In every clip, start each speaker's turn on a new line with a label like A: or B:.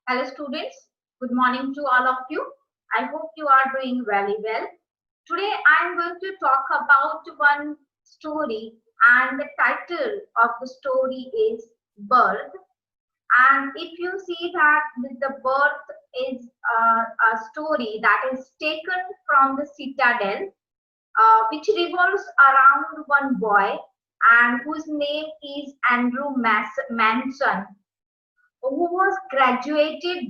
A: Hello students, good morning to all of you. I hope you are doing very well. Today I am going to talk about one story, and the title of the story is Birth. And if you see that the birth is a story that is taken from the citadel, which revolves around one boy and whose name is Andrew Manson, who was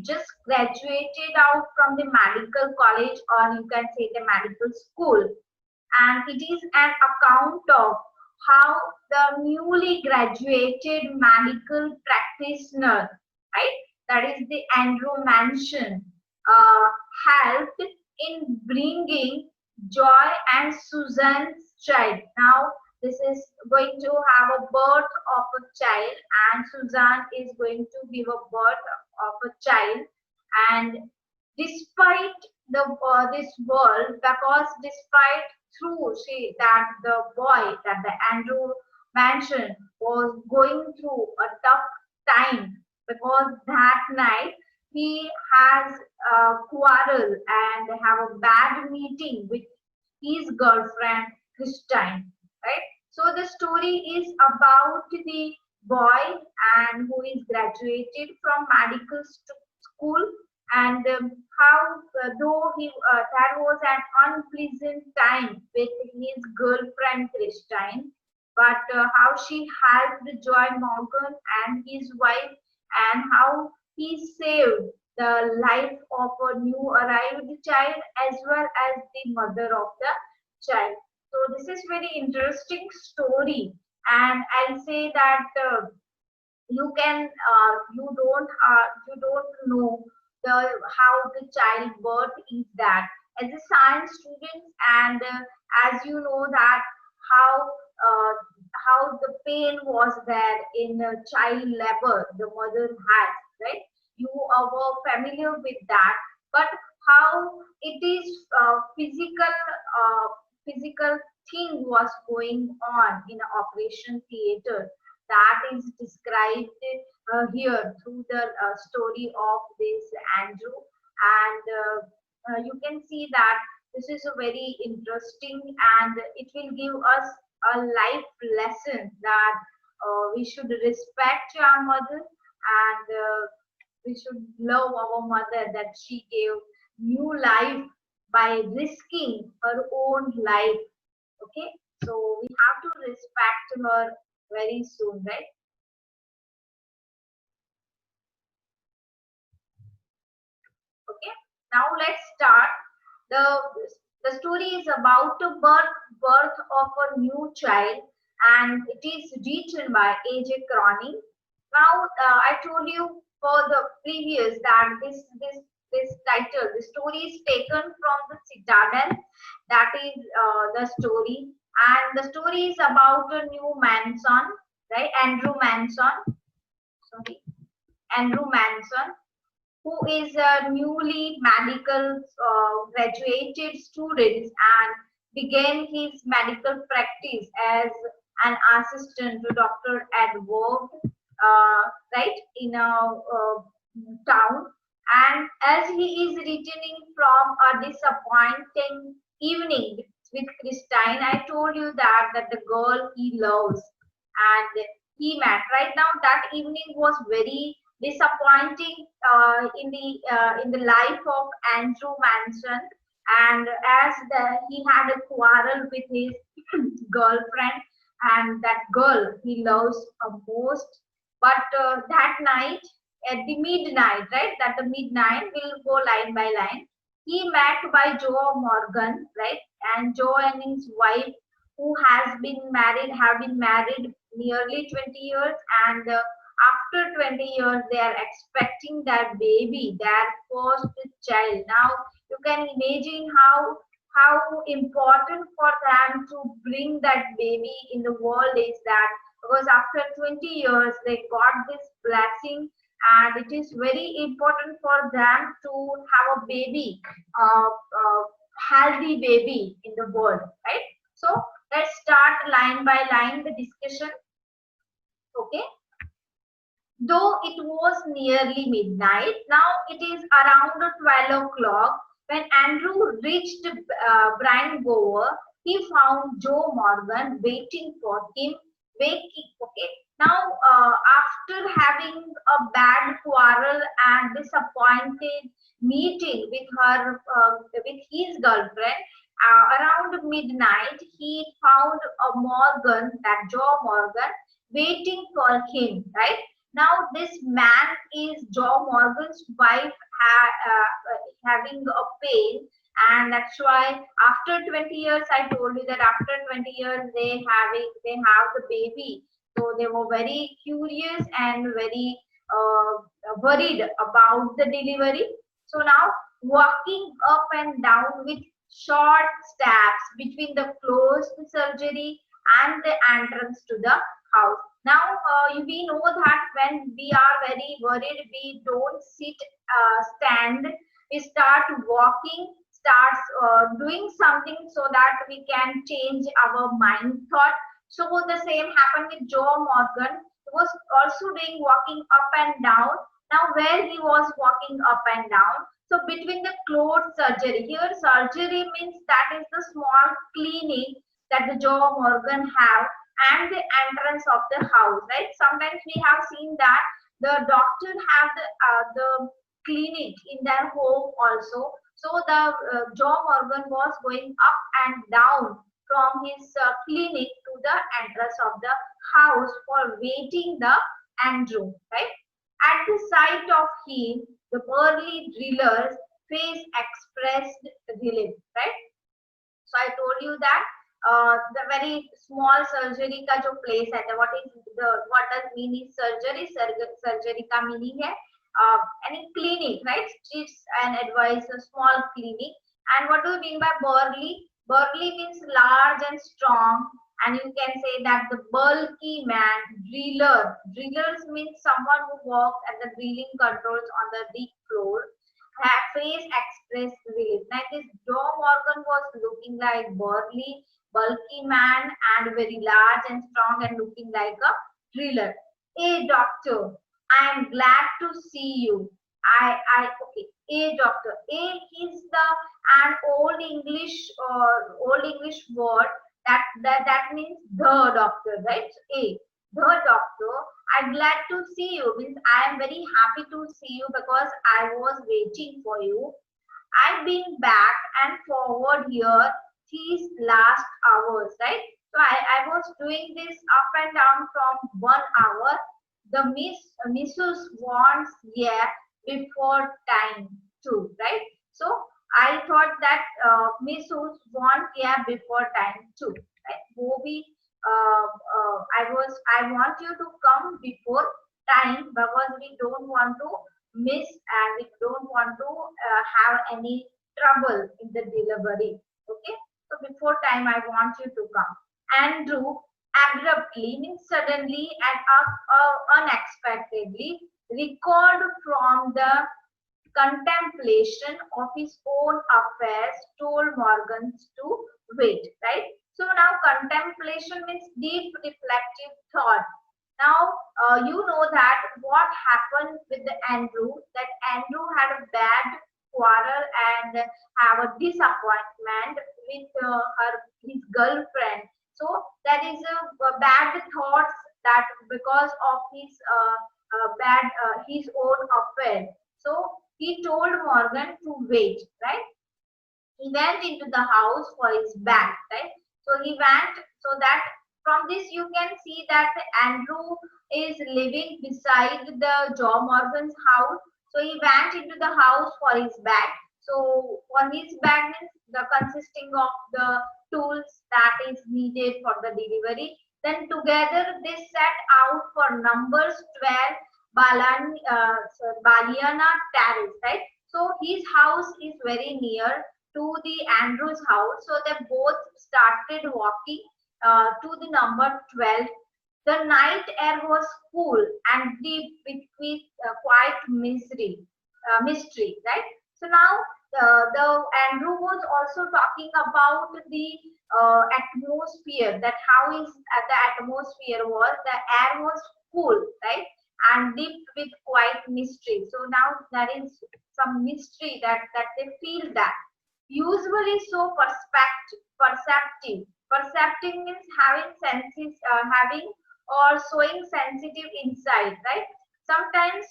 A: just graduated out from the medical college, or you can say the medical school. And it is an account of how the newly graduated medical practitioner, right, that is the Andrew Mansion, uh, helped in bringing joy and Susan's child. Now this is going to have a birth of a child, and Susan is going to give a birth of a child. And despite this world, because despite through she that the boy, that the Andrew Mansion was going through a tough time, because that night he has a quarrel and have a bad meeting with his girlfriend Christine, right? So the story is about the boy and who is graduated from medical school, and how though he that was an unpleasant time with his girlfriend Christine, but how she helped Joy Morgan and his wife, and how he saved the life of a new arrived child as well as the mother of the child. So this is very interesting story, and I'll say that you don't know the how the childbirth is that as a science student, and as you know that how uh, how the pain was there in child labor the mother has, right? You are familiar with that, but how it is physical thing was going on in operation theater, that is described here through the story of this Andrew. And you can see that this is a very interesting, and it will give us a life lesson that we should respect our mother, and we should love our mother, that she gave new life by risking her own life. Okay, so we have to respect her very soon, right? Okay, now let's start. The the story is about the birth of a new child, and it is written by AJ Crony. Now I told you for the previous that this title, the story is taken from the Citadel, that is the story. And the story is about a new Manson, right? Andrew Manson, who is a newly medical graduated student and began his medical practice as an assistant to Dr. Edward, right, in a town. And as he is returning from a disappointing evening with Christine, I told you that the girl he loves, and he met. Right now, that evening was very disappointing in the life of Andrew Manson, and as he had a quarrel with his girlfriend, and that girl he loves most. But that night, at the midnight, right? That the midnight will go line by line. He met by Joe Morgan, right? And Joe and his wife, who have been married nearly 20 years, and after 20 years, they are expecting that baby, their first child. Now, you can imagine how important for them to bring that baby in the world is that, because after 20 years they got this blessing, and it is very important for them to have a baby, healthy baby in the world, right? So let's start line by line the discussion. Okay, Though it was nearly midnight, now it is around 12 o'clock. When Andrew reached Brian Gower, he found Joe Morgan waiting for him. Waking, okay. Now, after having a bad quarrel and disappointed meeting with with his girlfriend, around midnight, he found a Morgan, that Joe Morgan, waiting for him. Right now, this man is Joe Morgan's wife having a pain, and that's why after 20 years, I told you that after 20 years they have the baby. So they were very curious and very worried about the delivery. So now walking up and down with short steps between the closed surgery and the entrance to the house. Now, we know that when we are very worried, we don't sit, stand. We start walking, start doing something so that we can change our mind thought. So the same happened with Joe Morgan. He was also doing walking up and down. Now, where he was walking up and down. So between the closed surgery, here surgery means that is the small clinic that the Joe Morgan have and the entrance of the house, right? Sometimes we have seen that the doctor have the clinic in their home also. So the Joe Morgan was going up and down from his clinic to the entrance of the house for waiting the Andrew, right? At the sight of him, the burly driller's face expressed relief, right? So I told you that the very small surgery का जो place है, what does mean is surgery. Surgery का meaning है any clinic, right? It's an advice, a small clinic. And what do you mean by burly? Burly means large and strong, and you can say that the bulky man, driller. Drillers means someone who works at the drilling controls on the rig floor. Face expressed relief. Like this, Joe Morgan was looking like burly, bulky man and very large and strong and looking like a driller. A doctor, I am glad to see you. Okay. A doctor. A is the an old English word that means the doctor, right? A, the doctor. I'm glad to see you. Means I am very happy to see you because I was waiting for you. I've been back and forward here these last hours, right? So I was doing this up and down from 1 hour. The Mrs. wants yeah before time too, right? So I thought that Mrs. want yeah before time too, right? वो भी I want you to come before time because we don't want to miss and we don't want to have any trouble in the delivery. Okay, so before time I want you to come. Andrew abruptly means suddenly and unexpectedly recalled from the contemplation of his own affairs told Morgan to wait, right? So now contemplation means deep reflective thought. Now you know that what happened with the Andrew, that Andrew had a bad quarrel and have a disappointment with his girlfriend. So there is a bad thoughts that because of his own affair. So he told Morgan to wait, right? He went into the house for his bag, right? So he went, so that from this you can see that Andrew is living beside the Joe Morgan's house. So he went into the house for his bag. So for his bag means the consisting of the tools that is needed for the delivery. Then together they set out for numbers 12 Baliana Terrace, right? So his house is very near to the Andrews house. So they both started walking to the number 12. The night air was cool and deep with quiet mystery, right? So now the Andrew was also talking about the atmosphere, that how is the atmosphere was, the air was cool, right? and dipped with quiet mystery. So now there is some mystery that they feel that. Usually so perceptive. Perceptive means having senses, having or showing sensitive insight, right? Sometimes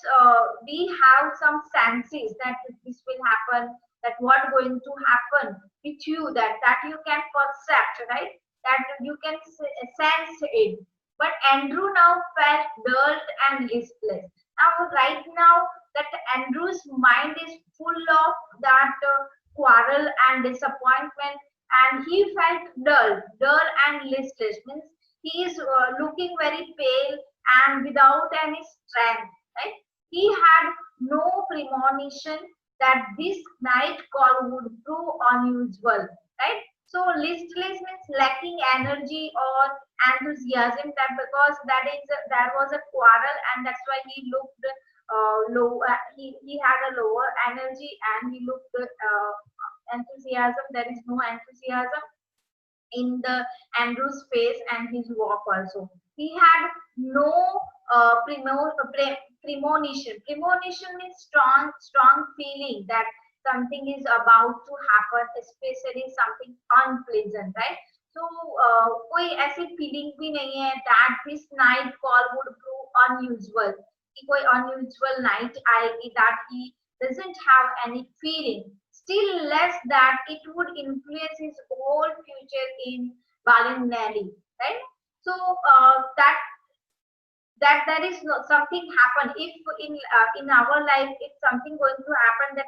A: we have some senses that this will happen, that what going to happen with you, that you can perceive, right? That you can sense it. But Andrew now felt dull and listless. Now, right now, that Andrew's mind is full of that quarrel and disappointment, and he felt dull and listless. Means he is looking very pale and without any strength. Right? He had no premonition that this night call would prove unusual. Right? So listless means lacking energy or enthusiasm. That because there was a quarrel, and that's why he looked low. He had a lower energy, and he looked enthusiasm. There is no enthusiasm in the Andrew's face and his walk also. He had no premonition. Premonition means strong feeling that something is about to happen, especially something unpleasant, right? So कोई ऐसी feeling भी नहीं है that this night call would prove unusual. कि कोई unusual night आएगी that he doesn't have any feeling. Still less that it would influence his whole future in Balinelli, right? So that there is something happen. If in our life, if something going to happen, that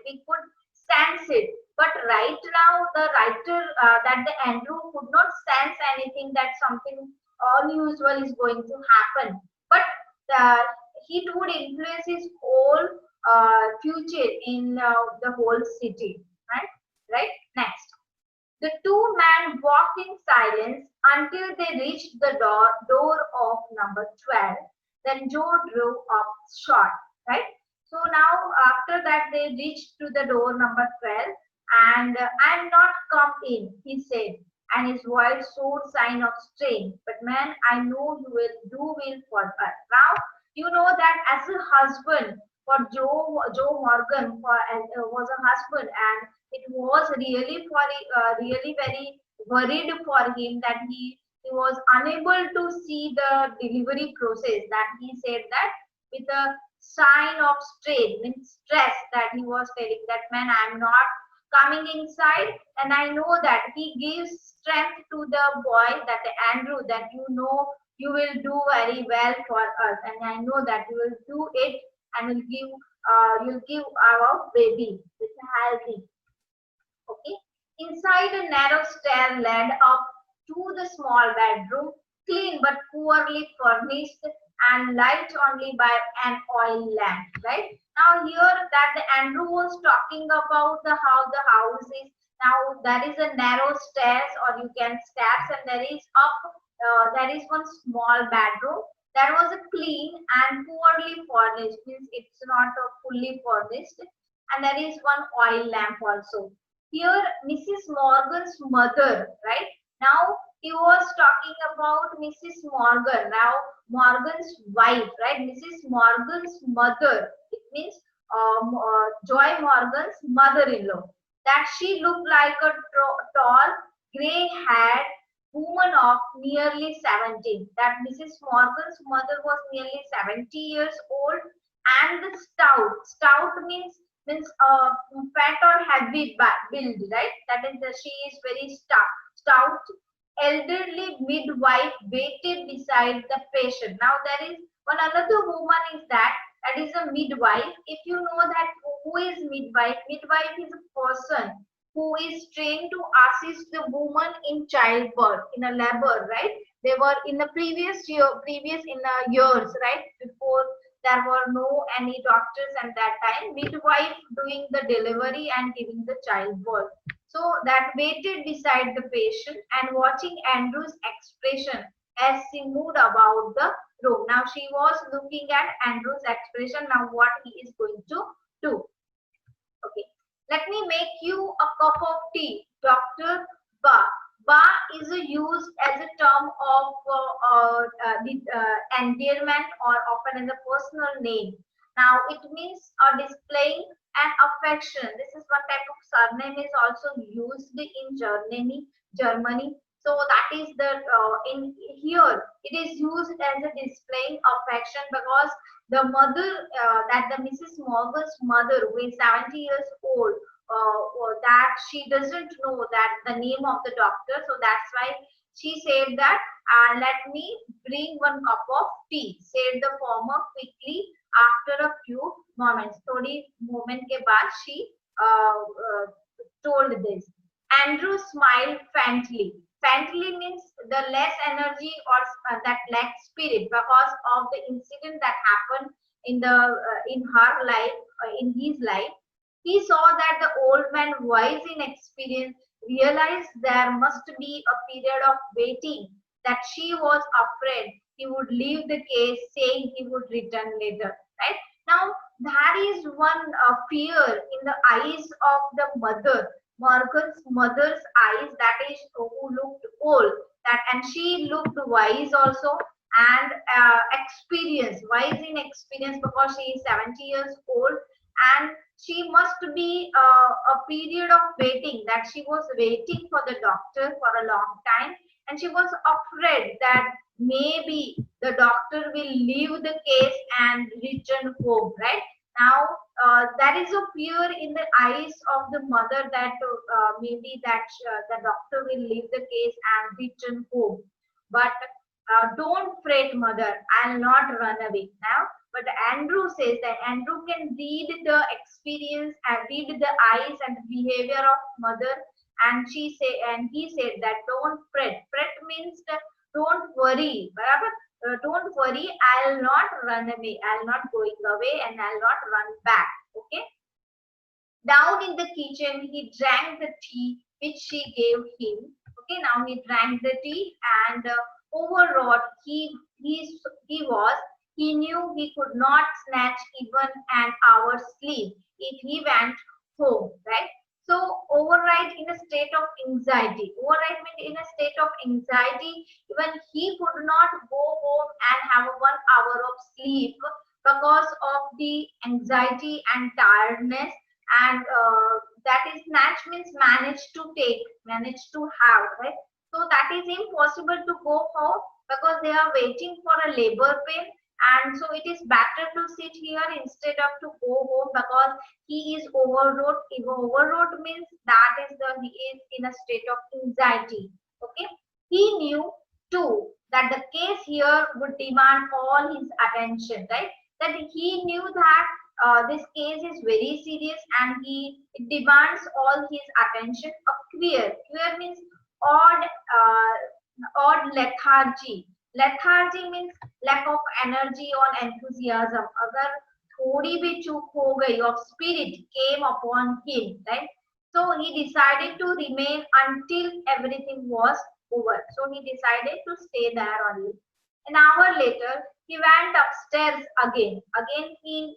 A: we could sense it. But right now, the writer that the Andrew could not sense anything that something unusual is going to happen. But it would influence his whole future in the whole city, right? Next, the two men walked in silence until they reached the door of number 12. Then Joe drove up short, right? So now after that they reached to the door number 12, and I'm not come in, he said, and his voice showed sign of strain. But man, I know you will do well for us. Now you know that as a husband for Joe Morgan was a husband, and it was really really very worried for him that he was unable to see the delivery process. That he said that with a sign of strain, means stress, that he was telling that man, I am not coming inside, and I know that he gives strength to the boy, that Andrew, that you know you will do very well for us, and I know that you will do it, and you'll give our baby with healthy. Okay. Inside, a narrow stair led up to the small bedroom, clean but poorly furnished and light only by an oil lamp. Right now, here that the Andrew was talking about how the house is. Now there is a narrow stairs, or you can steps, and there is up. There is one small bedroom. That was a clean and poorly furnished. Means it's not fully furnished, and there is one oil lamp also. Here, Mrs. Morgan's mother, right? Now, he was talking about Mrs. Morgan. Now, Morgan's wife, right? Mrs. Morgan's mother. It means Joy Morgan's mother-in-law. That she looked like a tall, gray-haired woman of nearly 70. That Mrs. Morgan's mother was nearly 70 years old, and stout. Stout means fat or heavy build, right? That is, she is very stout. Elderly midwife waited beside the patient. Now there is one another woman is that is a midwife. If you know that who is midwife, midwife is a person who is trained to assist the woman in childbirth, in a labor, right? They were in the previous years, right? Before there were no any doctors at that time. Midwife doing the delivery and giving the childbirth. So that waited beside the patient and watching Andrew's expression as she moved about the room. Now she was looking at Andrew's expression. Now what he is going to do? Okay. Let me make you a cup of tea, Dr. Ba is used as a term of endearment or often as a personal name. Now it means displaying an affection. This is one type of surname is also used in Germany. Germany. So that is the in here it is used as a displaying affection because the mother that the Mrs. Morgan's mother who is 70 years old that she doesn't know that the name of the doctor, so that's why she said that let me bring one cup of tea, said the farmer quickly after a few moments. थोड़ी moment के बाद she told this. Andrew smiled faintly. Faintly means the less energy or that lack spirit because of the incident that happened in the in her life, in his life. He saw that the old man, wise in experience, realized there must be a period of waiting, that she was afraid he would leave the case, saying he would return later. Right? Now, that is one fear in the eyes of the mother, Morgan's mother's eyes, that is who looked old, that and she looked wise also and experienced, wise in experience because she is 70 years old and she must be a period of waiting, that she was waiting for the doctor for a long time and she was afraid that maybe the doctor will leave the case and return home. Right now that is a fear in the eyes of the mother that maybe that the doctor will leave the case and return home, but don't fret mother, I'll not run away now. But Andrew says that Andrew can read the experience and read the eyes and behavior of mother, and he said that don't fret. Fret means that don't worry. Don't worry. I'll not run away. I'll not going away, and I'll not run back. Okay. Down in the kitchen, he drank the tea which she gave him. Okay. Now he drank the tea and overwrought he was. He knew he could not snatch even an hour's sleep if he went home, right? So override in a state of anxiety. Override means in a state of anxiety, even he could not go home and have 1 hour of sleep because of the anxiety and tiredness. And that is snatch means manage to take, manage to have, right? So that is impossible to go home because they are waiting for a labor pain. And so it is better to sit here instead of to go home because he is overwrought. If overwrought means that is he is in a state of anxiety. Okay. He knew too that the case here would demand all his attention, right? That he knew that this case is very serious and it demands all his attention. A queer means odd lethargy. Lethargy means lack of energy or enthusiasm. अगर थोड़ी भी चूक हो गई of spirit came upon him, right? So he decided to remain until everything was over. So he decided to stay there only. An hour later, he went upstairs again. Again, he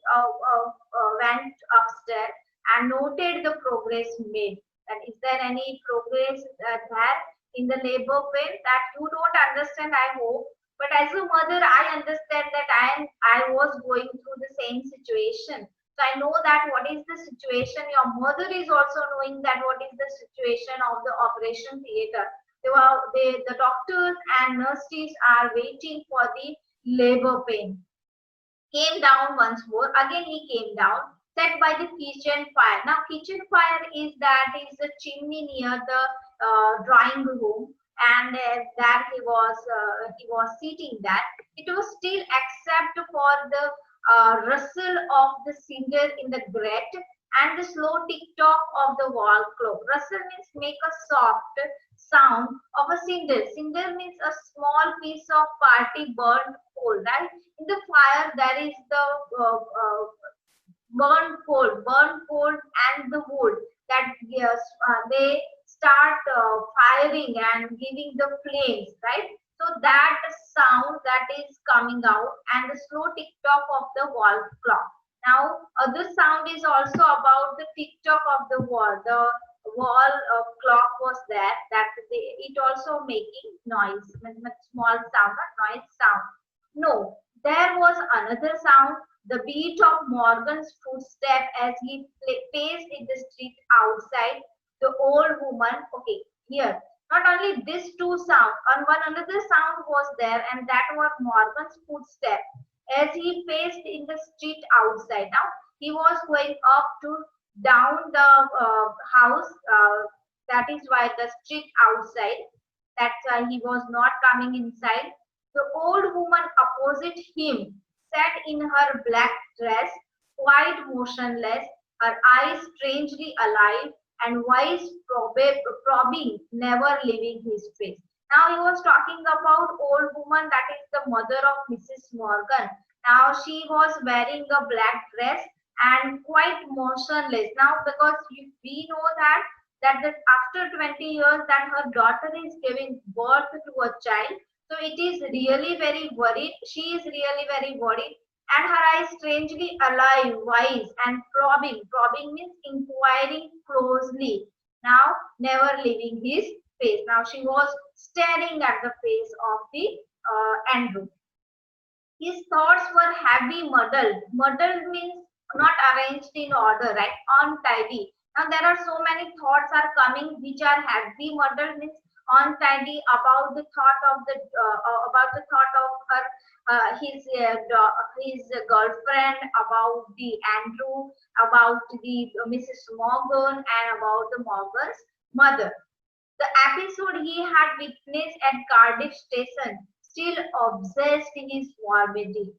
A: went upstairs and noted the progress made. And is there any progress there in the labor pain that you don't understand? I hope. But as a mother, I understand that I was going through the same situation. So I know that what is the situation. Your mother is also knowing that what is the situation of the operation theater. The doctors and nurses are waiting for the labor pain. Came down once more. Again he came down. Set by the kitchen fire. Now kitchen fire is the chimney near the drawing room, and there he was sitting there. It was still except for the rustle of the cinder in the grate and the slow tick tock of the wall clock. Rustle means make a soft sound of a cinder. Cinder means a small piece of party burnt coal, right? In the fire there is the burnt coal and the wood that they start firing and giving the flames, right? So that sound that is coming out and the slow tick tock of the wall clock. Now other sound is also about the tick tock of the wall. The wall clock was there, that it also making noise, small sound, not noise, sound. No, there was another sound, the beat of Morgan's footstep as he paced in the street outside. The old woman, okay, here, not only this two sound, and one another sound was there, and that was Morgan's footstep as he paced in the street outside. Now he was going up to down the house. That is why the street outside. That's why he was not coming inside. The old woman opposite him sat in her black dress, quite motionless, her eyes strangely alive, and voice probing, never leaving his face. Now he was talking about old woman, that is the mother of Mrs. Morgan. Now she was wearing a black dress and quite motionless. Now because we know that after 20 years that her daughter is giving birth to a child, so it is really very worried. She is really very worried, and her eyes strangely alive, wise, and probing. Probing means inquiring closely. Now, never leaving his face. Now, she was staring at the face of the Andrew. His thoughts were heavy, muddled. Muddled means not arranged in order, right? Untidy. Now, there are so many thoughts are coming which are heavy, muddled means untidy about the thought of her his girlfriend, about the Andrew, about the Mrs. Morgan, and about the Morgan's mother. The episode he had witnessed at Cardiff Station still obsessed his morbidly.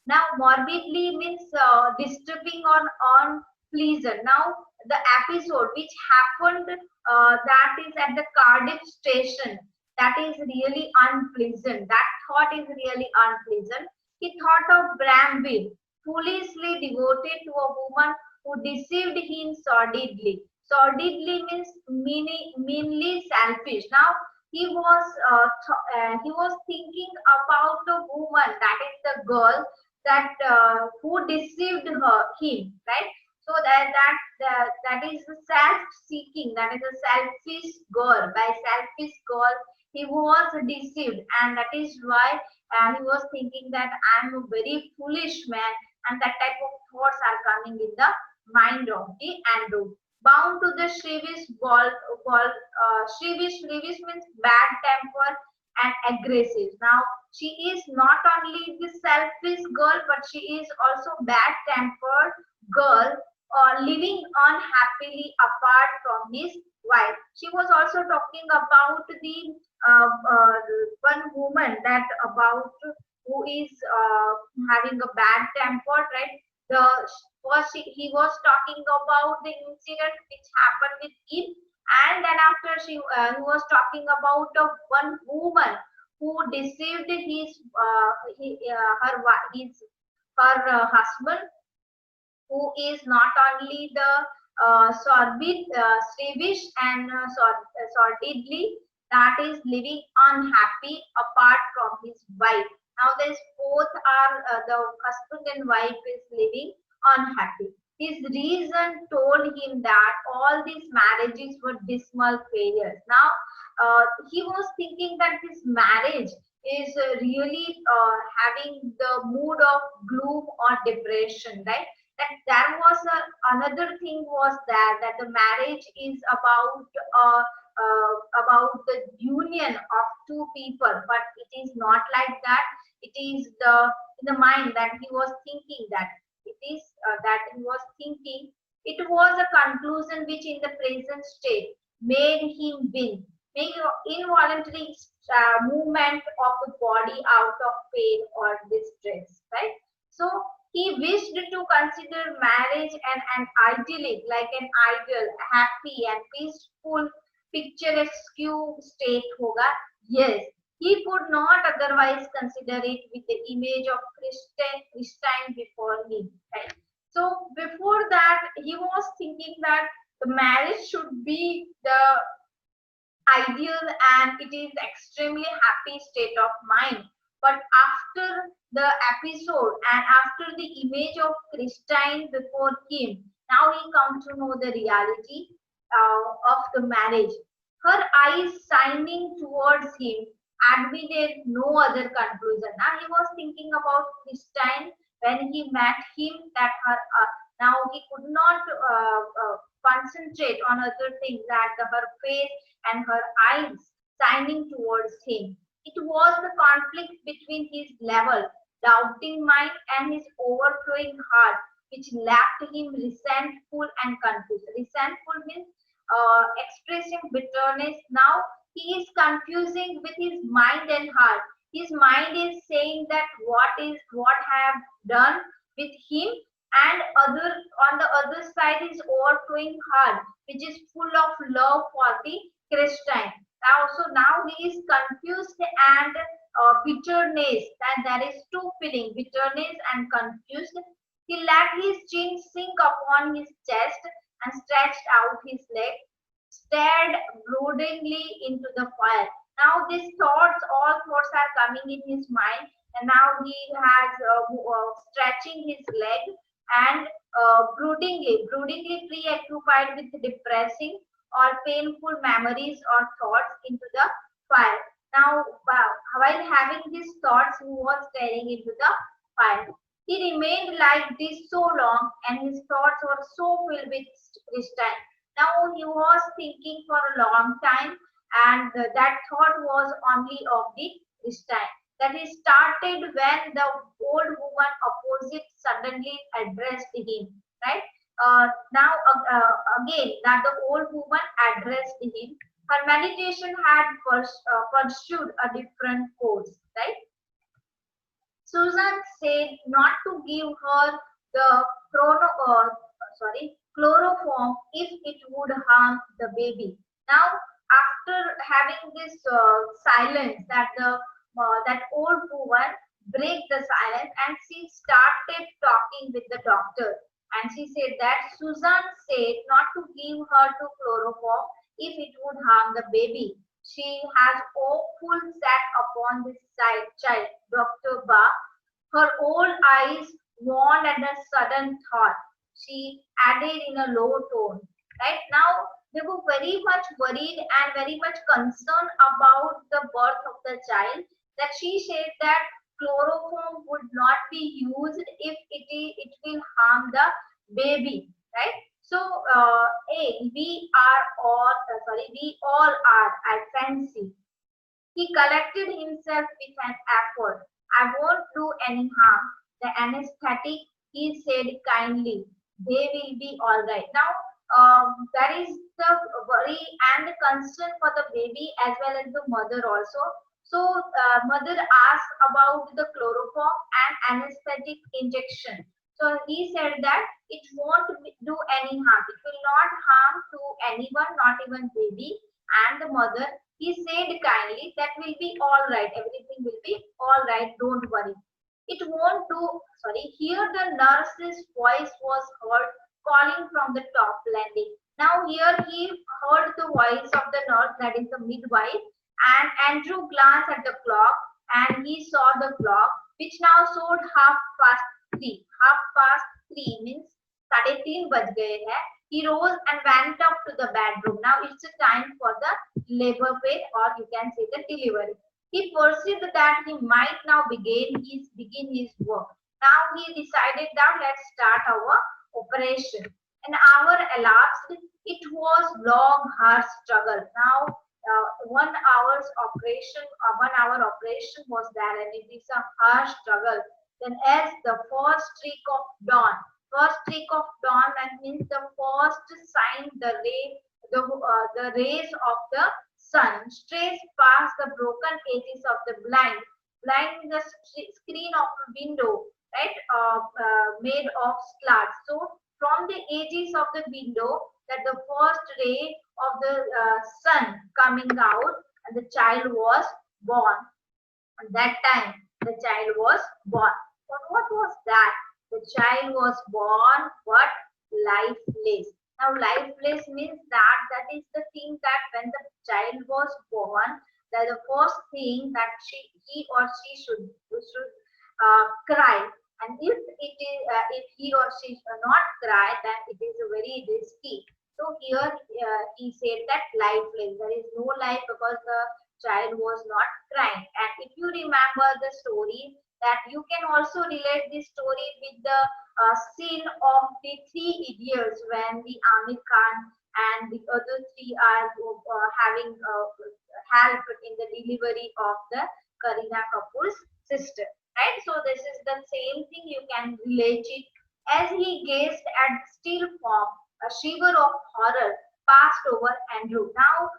A: Now, morbidly means disturbing or unpleasant. Now, the episode which happened that is at the Cardiff Station, that is really unpleasant. That thought is really unpleasant. He thought of Bramville, foolishly devoted to a woman who deceived him sordidly. Sordidly means meanly selfish. Now he was thinking about the woman, that is the girl that who deceived him, right? So that is the self-seeking, that is a selfish girl. By selfish girl, he was deceived, and that is why he was thinking that I am a very foolish man, and that type of thoughts are coming in the mind of the Andrew. Bound to the Shrewish means bad temper and aggressive. Now she is not only the selfish girl, but she is also bad tempered girl, living unhappily apart from his wife. She was also talking about the one woman that about who is having a bad temper, right? The he was talking about the incident which happened with him, and then after he was talking about one woman who deceived her husband, who is not only the slavish and sordidly, that is living unhappy apart from his wife. Now this both are the husband and wife is living unhappy. His reason told him that all these marriages were dismal failures. Now he was thinking that this marriage is really having the mood of gloom or depression, right? That there was another thing was that the marriage is about the union of two people, but it is not like that. It is in the mind that he was thinking that it is that he was thinking. It was a conclusion which in the present state made him win, make involuntary movement of the body out of pain or distress, right? So he wished to consider marriage an idyllic, like an ideal, happy and peaceful, picturesque state hoga. Yes, he could not otherwise consider it with the image of Christine before him. Right? So before that, he was thinking that the marriage should be the ideal and it is extremely happy state of mind. But after the episode and after the image of Christine before him, now he comes to know the reality. of the marriage. Her eyes shining towards him admitted no other conclusion. Now he was thinking about this time when he met him, that now he could not concentrate on other things, that her face and her eyes shining towards him. It was the conflict between his level, doubting mind, and his overflowing heart, which left him resentful and confused. Resentful means expressing bitterness. Now he is confusing with his mind and heart. His mind is saying that what I have done with him, and other on the other side is overflowing heart, which is full of love for the Christian. Now he is confused and bitterness, and there is two feeling, bitterness and confused. He let his chin sink upon his chest and stretched out his leg, stared broodingly into the fire. Now these thoughts, all thoughts are coming in his mind, and now he has stretching his leg and broodingly preoccupied with depressing or painful memories or thoughts into the fire. Now, while having these thoughts, he was staring into the fire. He remained like this so long, and his thoughts were so filled with Christine. Now he was thinking for a long time, and that thought was only of the Christine. That he started when the old woman opposite suddenly addressed him. Right? Again, that the old woman addressed him. Her meditation had pursued a different course. Right? Susan said not to give her the chloroform if it would harm the baby. Now, after having this silence, that old woman break the silence, and she started talking with the doctor. And she said that Susan said not to give her to chloroform if it would harm the baby. She has awful sat upon this child, Dr. Ba. Her old eyes warned at a sudden thought. She added in a low tone. Right now, they were very much worried and very much concerned about the birth of the child, that she said that chloroform would not be used if it will harm the baby. Right? So, we all are, I fancy. He collected himself with an effort. I won't do any harm. The anesthetic, he said kindly. They will be all right. Now, that is the worry and the concern for the baby as well as the mother also. So, mother asked about the chloroform and anesthetic injection. So he said that it won't do any harm. It will not harm to anyone, not even baby and the mother. He said kindly that will be all right. Everything will be all right. Don't worry. It won't do. Here the nurse's voice was heard calling from the top landing. Now here he heard the voice of the nurse, that is the midwife, and Andrew glanced at the clock and he saw the clock, which now showed 3:30. 3:30 means 3:30 बज गए हैं. He rose and went up to the bedroom. Now it's a time for the labor pain, or you can say the delivery. He perceived that he might now begin his work. Now he decided that let's start our operation. An hour elapsed. It was long, hard struggle. Now 1 hour's operation, 1 hour operation was there, and it is a hard struggle. Then as the first streak of dawn, that means the first sign, the rays of the sun strayed past the broken edges of the blind. Blind is the screen of a window, right? Made of slats. So from the edges of the window, that the first ray of the sun coming out, and the child was born. At that time, the child was born. But what was that? The child was born, but lifeless. Now, lifeless means that is the thing that when the child was born, that the first thing that he or she should cry. And if he or she should not cry, then it is very risky. So here he said that lifeless. There is no life because the child was not crying. And if you remember the story, that you can also relate this story with the scene of the Three Idiots when the Amir Khan and the other three are having help in the delivery of the Kareena Kapoor's sister. Right? So this is the same thing. You can relate it. As he gazed at still form, a shiver of horror passed over Andrew. Now,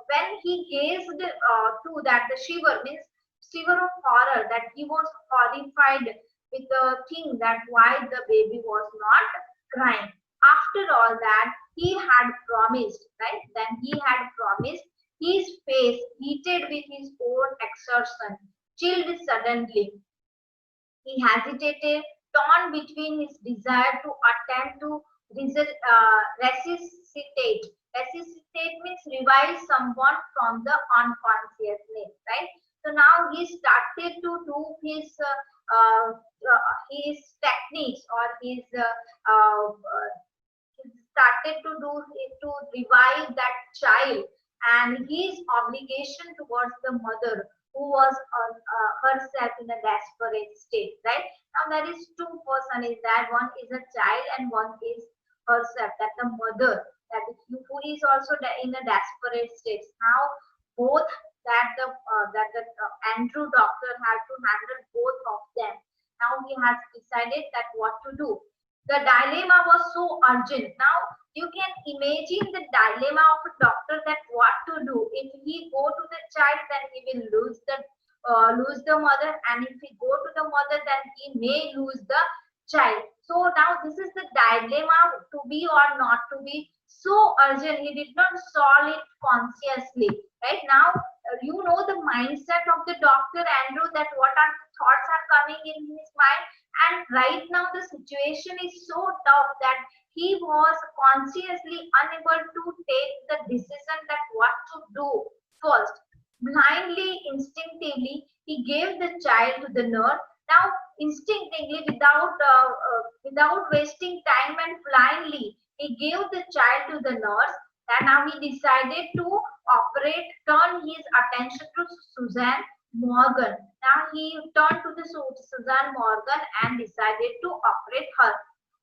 A: when he gazed to that, the shiver means shiver of horror, that he was horrified with the thing that why the baby was not crying. After all that, he had promised, right? Then he had promised. His face heated with his own exertion, chilled suddenly. He hesitated, torn between his desire to attempt to resuscitate. Resuscitate means revive someone from the unconsciousness, right? So now he started to do his techniques or he started to do to revive that child and his obligation towards the mother who was herself in a desperate state, right? Now there is two person is that one is a child and one is herself, that the mother who is also in a desperate state. Now both that the Andrew doctor had to handle both of them. Now he has decided that what to do. The dilemma was so urgent. Now you can imagine the dilemma of a doctor, that what to do. If he go to the child, then he will lose the mother, and if he go to the mother, then he may lose the child. So now this is the dilemma, to be or not to be. So urgent, he did not solve it consciously. Right now, you know the mindset of the doctor Andrew, that what are thoughts are coming in his mind. And right now the situation is so tough that he was consciously unable to take the decision that what to do first. Blindly, instinctively, he gave the child to the nurse. Now, instinctively, without wasting time and blindly, he gave the child to the nurse. And now he decided to turn his attention to Suzanne Morgan. Now he turned to the Suzanne Morgan and decided to operate her,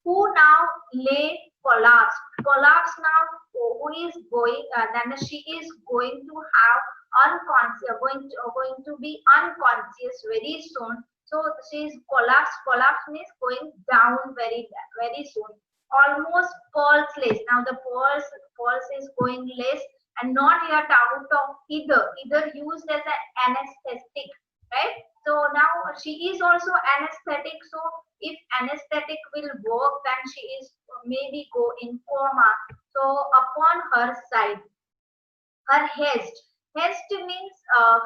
A: who now lay collapsed. Collapsed now, who is going, then she is going to have unconscious, going to be unconscious very soon. So she is collapsed. Collapse means going down very soon. Almost pulseless. Now the pulse is going less and not yet out of either used as an anesthetic, right? So now she is also anesthetic. So if anesthetic will work, then she is maybe go in coma. So upon her side, her haste means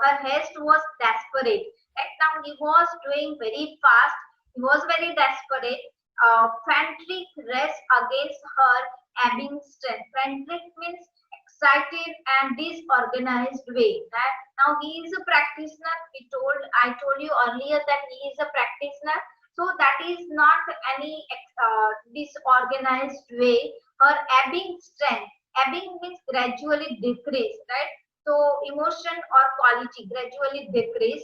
A: her haste was desperate. Right now he was doing very fast. He was very desperate. Frantic rest against her ebbing strength. Frantic means excited and disorganized way. That now he is a practitioner. I told you earlier that he is a practitioner. So that is not any disorganized way. Her ebbing strength. Ebbing means gradually decrease, right? So emotion or quality gradually decrease.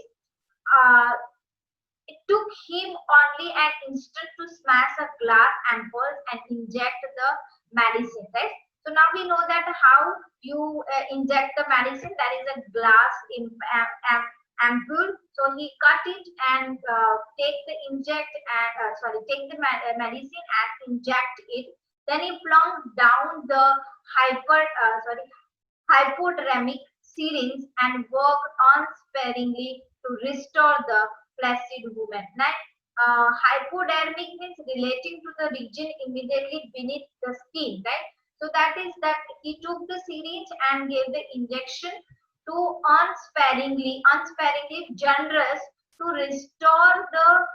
A: It took him only an instant to smash a glass ampoule and inject the medicine, right? So now we know that how you inject the medicine. That is a glass ampoule. So he cut it and take the medicine and inject it. Then he plunked down the hypodermic syringe and worked unsparingly to restore the placid woman. Now, hypodermic means relating to the region immediately beneath the skin, right? So that is that he took the syringe and gave the injection to unsparingly, generous, to restore the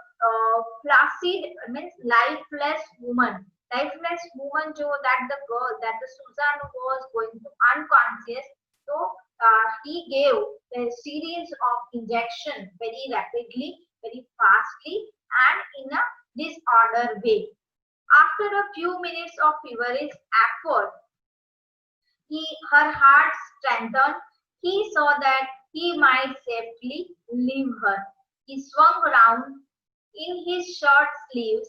A: placid means lifeless woman. Lifeless woman, that the girl, that the Susan was going to unconscious. So he gave a series of injection very rapidly, very fastly, and in a disordered way. After a few minutes of feverish effort, he her heart strengthened. He saw that he might safely leave her. He swung around in his short sleeves,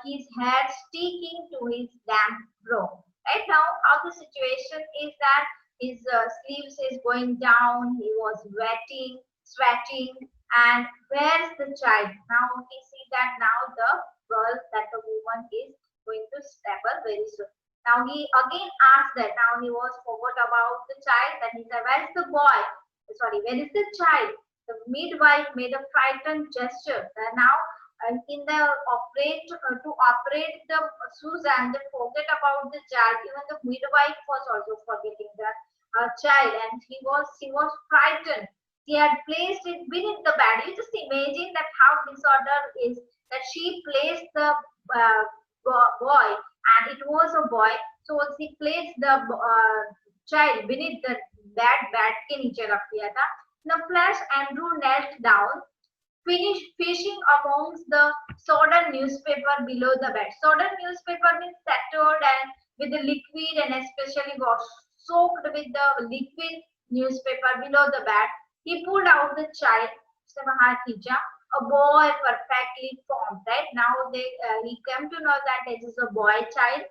A: his hair sticking to his damp robe. Right now, how the situation is that his sleeves is going down, he was wetting, sweating, and where's the child? Now we see that now the girl, that the woman is going to step up very soon. Now he again asked that. Now he was forgot about the child. Then he said, "Where's the boy? Sorry, where is the child?" The midwife made a frightened gesture. Now, in the operate to operate the Susan, they forget about the child. Even the midwife was also forgetting the child, and she was frightened. She had placed it beneath the bed. You just imagine that how disorder is, that she placed the boy, and it was a boy. So she placed the child beneath the bed के नीचे रख दिया था. In a flash, Andrew knelt down, fishing amongst the sodden newspaper below the bed. Sodden newspaper means tattered and with the liquid, and especially got soaked with the liquid newspaper below the bed. He pulled out the child. A boy perfectly formed. Right now, he came to know that this is a boy child.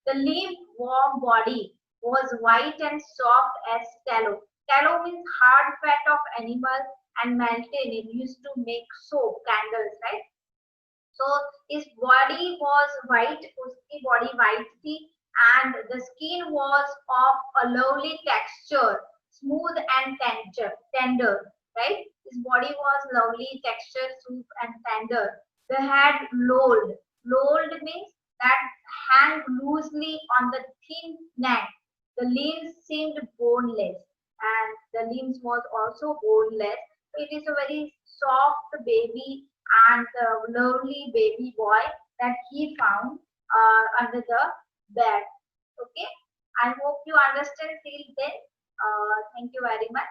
A: The limp, warm body was white and soft as tallow. Tallow means hard fat of animal and melted. It used to make soap, candles, right? So his body was white, उसकी body white थी, and the skin was of a lovely texture, smooth and tender, right? His body was lovely texture, smooth and tender. The head lolled. Lolled means that hang loosely on the thin neck. The limbs seemed boneless, and the limbs was also boneless. It is a very soft baby and lovely baby boy that he found under the bed. Okay, I hope you understand till then. Thank you very much.